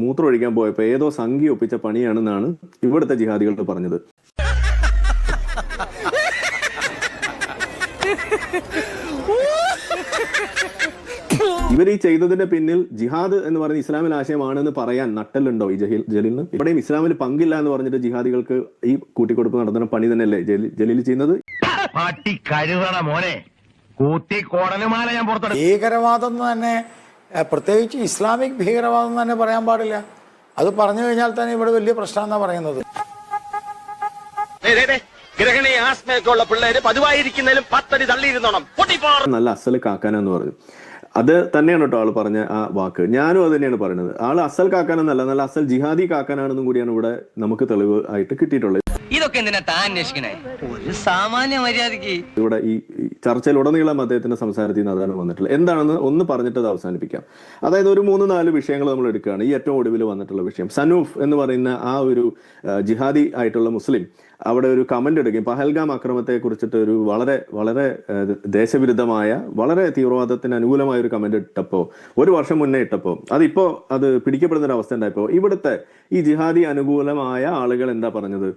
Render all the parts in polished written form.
മൂത്രം ഒഴിക്കാൻ പോയപ്പോൾ ഏതോ സംഘി ഒപ്പിച്ച പണിയാണെന്നാണ് ഇവിടുത്തെ ജിഹാദികൾ പറഞ്ഞത്. ഇവർ ഈ ചെയ്തതിന്റെ പിന്നിൽ ജിഹാദ് എന്ന് പറയുന്ന ഇസ്ലാമിൽ ആശയമാണെന്ന് പറയാൻ നട്ടലുണ്ടോ ഈ ജലീലിന്? ഇവിടെയും ഇസ്ലാമിൽ പങ്കില്ല എന്ന് പറഞ്ഞിട്ട് ജിഹാദികൾക്ക് ഈ കൂട്ടിക്കൊടുപ്പ് നടത്തുന്ന പണി തന്നെയല്ലേ ജലീൽ ചെയ്യുന്നത്? ഭീകരവാദം തന്നെ, പ്രത്യേകിച്ച് ഇസ്ലാമിക് ഭീകരവാദം തന്നെ പറയാൻ പാടില്ല. അത് പറഞ്ഞു കഴിഞ്ഞാൽ തന്നെ ഇവിടെ വലിയ പ്രശ്നം എന്നാ പറയുന്നത്. നല്ല അസൽ കാക്കാനെന്ന് പറഞ്ഞു. അത് തന്നെയാണ് കേട്ടോ ആള് പറഞ്ഞ ആ വാക്ക്. ഞാനും അത് തന്നെയാണ് പറയുന്നത്. ആള് അസൽ കാക്കാനെന്നല്ല, നല്ല അസൽ ജിഹാദി കാക്കാനാണെന്നും കൂടിയാണ് ഇവിടെ നമുക്ക് തെളിവ് ആയിട്ട് കിട്ടിയിട്ടുള്ളത്. ഇതൊക്കെ എന്തിനാ താൻ അന്വേഷിക്കണേ? ഒരു സാമാന്യ മര്യാദക്ക് ഇവിടെ ഈ ചർച്ചയിൽ ഉടനീളം അദ്ദേഹത്തിന്റെ സംസാരത്തിൽ നിന്ന് അതാണ് വന്നിട്ടുള്ളത്. എന്താണെന്ന് ഒന്ന് പറഞ്ഞിട്ട് അത് അവസാനിപ്പിക്കാം. അതായത് ഒരു 3-4 വിഷയങ്ങൾ നമ്മൾ എടുക്കുകയാണ്. ഈ ഏറ്റവും ഒടുവിൽ വന്നിട്ടുള്ള വിഷയം, സനൂഫ് എന്ന് പറയുന്ന ആ ഒരു ജിഹാദി ആയിട്ടുള്ള മുസ്ലിം അവിടെ ഒരു കമന്റ് എടുക്കുകയും പഹൽഗാം അക്രമത്തെ കുറിച്ചിട്ട് ഒരു വളരെ വളരെ ദേശവിരുദ്ധമായ, വളരെ തീവ്രവാദത്തിന് അനുകൂലമായ ഒരു കമന്റ് ഇട്ടപ്പോ, ഒരു വർഷം മുന്നേ ഇട്ടപ്പോ, അതിപ്പോ അത് പിടിക്കപ്പെടുന്ന ഒരു അവസ്ഥ ഉണ്ടായപ്പോ ഇവിടുത്തെ ഈ ജിഹാദി അനുകൂലമായ ആളുകൾ എന്താ പറഞ്ഞത്?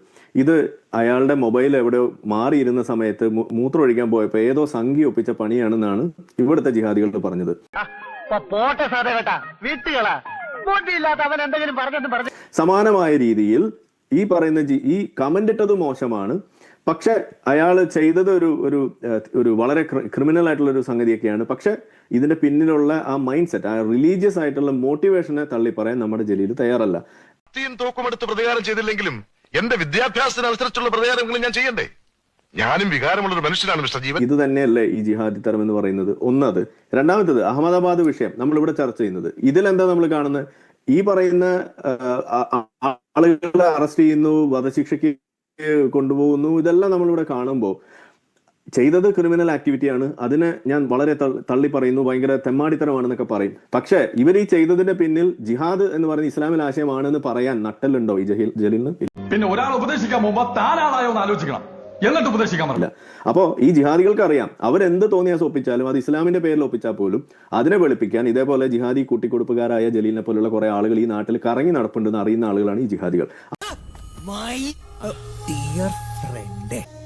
ഇത് അയാളുടെ മൊബൈൽ എവിടെയോ മാറിയിരുന്ന സമയത്ത് മൂത്രം ഒഴിക്കാൻ പോയപ്പോ ഏതോ സംഘി ഒപ്പിച്ച പണിയാണെന്നാണ് ഇവിടുത്തെ ജിഹാദികൾ പറഞ്ഞത്. സമാനമായ രീതിയിൽ ഈ പറയുന്ന ഈ കമന്റ് ഇട്ടത് മോശമാണ്, പക്ഷെ അയാൾ ചെയ്തത് ഒരു വളരെ ക്രിമിനൽ ആയിട്ടുള്ള ഒരു സംഗതിയൊക്കെയാണ്. പക്ഷെ ഇതിന്റെ പിന്നിലുള്ള ആ മൈൻഡ് സെറ്റ്, ആ റിലീജിയസ് ആയിട്ടുള്ള മോട്ടിവേഷനെ തള്ളി പറയാൻ നമ്മുടെ ജലീൽ തയ്യാറല്ല. തോക്കുമെടുത്ത് പ്രതികാരം ചെയ്തില്ലെങ്കിലും എന്റെ വിദ്യാഭ്യാസത്തിനനുസരിച്ചുള്ള പ്രതികാരങ്ങളും ഞാൻ ചെയ്യണ്ടേ? ഞാനും വികാരമുള്ള ഒരു മനുഷ്യനാണ് മിസ്റ്റർ ജീവൻ. ഇത് തന്നെയല്ലേ ഈ ജിഹാദി തരം എന്ന് പറയുന്നത്? ഒന്നത്. രണ്ടാമത്തത് അഹമ്മദാബാദ് വിഷയം നമ്മൾ ഇവിടെ ചർച്ച ചെയ്യുന്നത്. ഇതിലെന്താ നമ്മൾ കാണുന്നത്? ഈ പറയുന്ന ആളുകളെ അറസ്റ്റ് ചെയ്യുന്നു, വധശിക്ഷയ്ക്ക് കൊണ്ടുപോകുന്നു, ഇതെല്ലാം നമ്മളിവിടെ കാണുമ്പോൾ ചെയ്തത് ക്രിമിനൽ ആക്ടിവിറ്റിയാണ്. അതിനെ ഞാൻ വളരെ തള്ളി പറയുന്നു, ഭയങ്കര തെമ്മാടിത്തരമാണെന്നൊക്കെ പറയും. പക്ഷെ ഇവർ ഈ ചെയ്തതിന്റെ പിന്നിൽ ജിഹാദ് എന്ന് പറയുന്ന ഇസ്ലാമിൽ ആശയമാണെന്ന് പറയാൻ നട്ടലുണ്ടോ ഈ ജലീലിന്? പിന്നെ ഒരാൾ ഉപദേശിക്കാൻ പോകുമ്പോ താനാളായോ എന്ന് ആലോചിക്കണം, എന്നിട്ട് ഉപദേശിക്കാൻ പറ്റില്ല. അപ്പോ ഈ ജിഹാദികൾക്ക് അറിയാം, അവരെന്ത് തോന്നിയാൽ ഒപ്പിച്ചാലും അത് ഇസ്ലാമിന്റെ പേരിൽ ഒപ്പിച്ചാൽ പോലും അതിനെ വെളുപ്പിക്കാൻ ഇതേപോലെ ജിഹാദി കൂട്ടിക്കൊടുപ്പുകാരായ ജലീലിനെ പോലുള്ള കുറെ ആളുകൾ ഈ നാട്ടിൽ കറങ്ങി നടപ്പുണ്ടെന്ന് അറിയുന്ന ആളുകളാണ് ഈ ജിഹാദികൾ.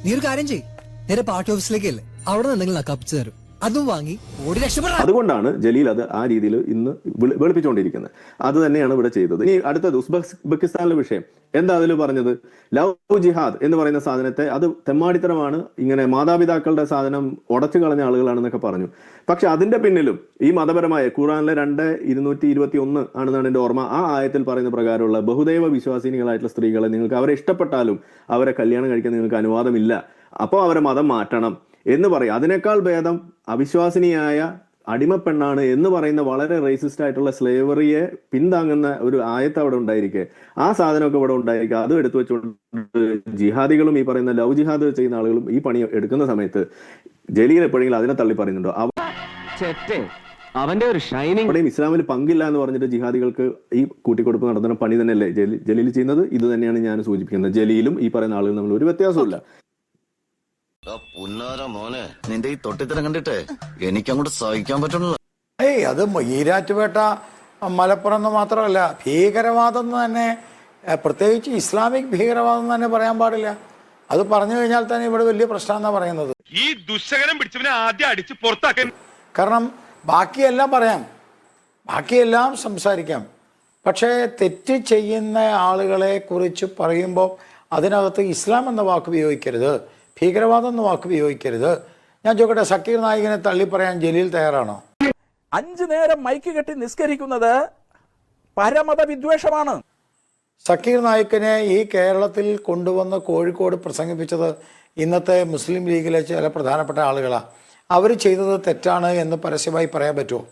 നീ ഒരു കാര്യം ചെയ്യ്, നേരെ പാർട്ടി ഓഫീസിലേക്കല്ലേ, അവിടെ നിന്ന് എന്തെങ്കിലും നക്കാപ്പിച്ചു തരും, അതും വാങ്ങി ഓടി രക്ഷപ്പെടാം. അതുകൊണ്ടാണ് ജലീൽ അത് ആ രീതിയിൽ ഇന്ന് വെളുപ്പിച്ചുകൊണ്ടിരിക്കുന്നത്. അത് തന്നെയാണ് ഇവിടെ ചെയ്തത്. ഇനി അടുത്തത് ഉസ്ബെക്കിസ്ഥാനിലെ വിഷയം. എന്താ അതിൽ പറഞ്ഞത്? ലവ് ജിഹാദ് എന്ന് പറയുന്ന സാധനത്തെ അത് തെമ്മാടിത്തരമാണ്, ഇങ്ങനെ മാതാപിതാക്കളുടെ സാധനം ഉടച്ചു കളഞ്ഞ ആളുകളാണെന്നൊക്കെ പറഞ്ഞു. പക്ഷെ അതിന്റെ പിന്നിലും ഈ മതപരമായ ഖുർആനിലെ 2:221 ആണെന്നാണ് എന്റെ ഓർമ്മ. ആ ആയത്തിൽ പറയുന്ന പ്രകാരമുള്ള ബഹുദൈവ വിശ്വാസിനികളായിട്ടുള്ള സ്ത്രീകളെ നിങ്ങൾക്ക് അവരെ ഇഷ്ടപ്പെട്ടാലും അവരെ കല്യാണം കഴിക്കാൻ നിങ്ങൾക്ക് അനുവാദമില്ല, അപ്പോൾ അവരെ മതം മാറ്റണം എന്ന് പറയും. അതിനേക്കാൾ ഭേദം അവിശ്വാസിനിയായ അടിമപ്പെണ്ണാണ് എന്ന് പറയുന്ന വളരെ റേസിസ്റ്റ് ആയിട്ടുള്ള സ്ലേവറിയെ പിന്താങ്ങുന്ന ഒരു ആയത്ത് അവിടെ ഉണ്ടായിരിക്കെ, ആ സാധനമൊക്കെ ഇവിടെ ഉണ്ടായിരിക്കുക. അതും എടുത്തു വെച്ചുകൊണ്ട് ജിഹാദികളും ഈ പറയുന്ന ലവ് ജിഹാദ് ചെയ്യുന്ന ആളുകളും ഈ പണി എടുക്കുന്ന സമയത്ത് ജലീൽ എപ്പോഴെങ്കിലും അതിനെ തള്ളി പറയുന്നുണ്ടോ? അവന്റെ ഒരു ഷൈനിങ്. അവിടെയും ഇസ്ലാമിൽ പങ്കില്ല എന്ന് പറഞ്ഞിട്ട് ജിഹാദികൾക്ക് ഈ കൂട്ടിക്കൊടുപ്പ് നടത്തുന്ന പണി തന്നെയല്ലേ ജലീൽ ചെയ്യുന്നത്? ഇത് തന്നെയാണ് ഞാൻ സൂചിപ്പിക്കുന്നത്. ജലീലും ഈ പറയുന്ന ആളുകളും തമ്മിൽ ഒരു വ്യത്യാസമില്ല. മോനെ, നിന്റെ ഈ തൊട്ടിത്തരം കണ്ടിട്ട് എനിക്കങ്ങോട്ട് സഹിക്കാൻ പറ്റുന്നില്ല. അത് ഈരാറ്റുപേട്ട മലപ്പുറം മാത്രമല്ല, ഭീകരവാദം തന്നെ, പ്രത്യേകിച്ച് ഇസ്ലാമിക് ഭീകരവാദം തന്നെ പറയാൻ പാടില്ല. അത് പറഞ്ഞു കഴിഞ്ഞാൽ തന്നെ ഇവിടെ വലിയ പ്രശ്നം എന്നാ പറയുന്നത്. ഈ ദുശകരം പിടിച്ചവനെ ആദ്യം അടിച്ച് പുറത്താക്കാൻ. കാരണം ബാക്കിയെല്ലാം പറയാം, ബാക്കിയെല്ലാം സംസാരിക്കാം, പക്ഷേ തെറ്റ് ചെയ്യുന്ന ആളുകളെ കുറിച്ച് പറയുമ്പോൾ അതിനകത്ത് ഇസ്ലാം എന്ന വാക്ക് ഉപയോഗിക്കരുത്, ഭീകരവാദം എന്ന വാക്ക് ഉപയോഗിക്കരുത്. ഞാൻ ചോദിക്കട്ടെ, സക്കീർ നായികിനെ തള്ളി പറയാൻ ജലീൽ തയ്യാറാണോ? 5 നേരം മൈക്ക് കെട്ടി നിസ്കരിക്കുന്നത് പരമത വിദ്വേഷമാണ്. സക്കീർ നായിക്കിനെ ഈ കേരളത്തിൽ കൊണ്ടുവന്ന് കോഴിക്കോട് പ്രസംഗിപ്പിച്ചത് ഇന്നത്തെ മുസ്ലിം ലീഗിലെ ചില പ്രധാനപ്പെട്ട ആളുകളാണ്. അവർ ചെയ്തത് തെറ്റാണ് എന്ന് പരസ്യമായി പറയാൻ പറ്റുമോ?